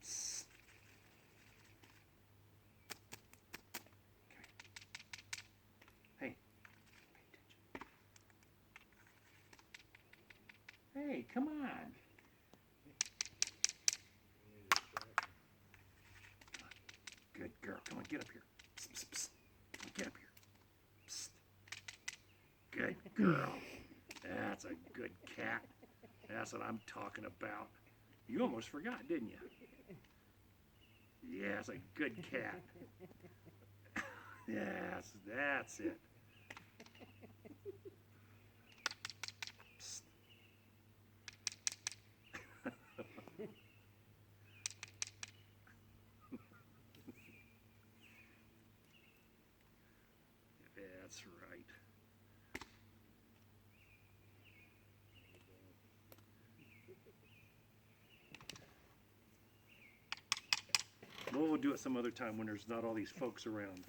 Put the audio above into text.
Psst. Okay. Hey, pay attention. Hey, come on. Good girl. Come on, get up here. Psst, psst, psst. Come on, get up here. Psst. Good girl. That's a good cat. That's what I'm talking about. You almost forgot, didn't you? Yes, a good cat. Yes, that's it. Psst. That's right. Well, we'll do it some other time when there's not all these folks around.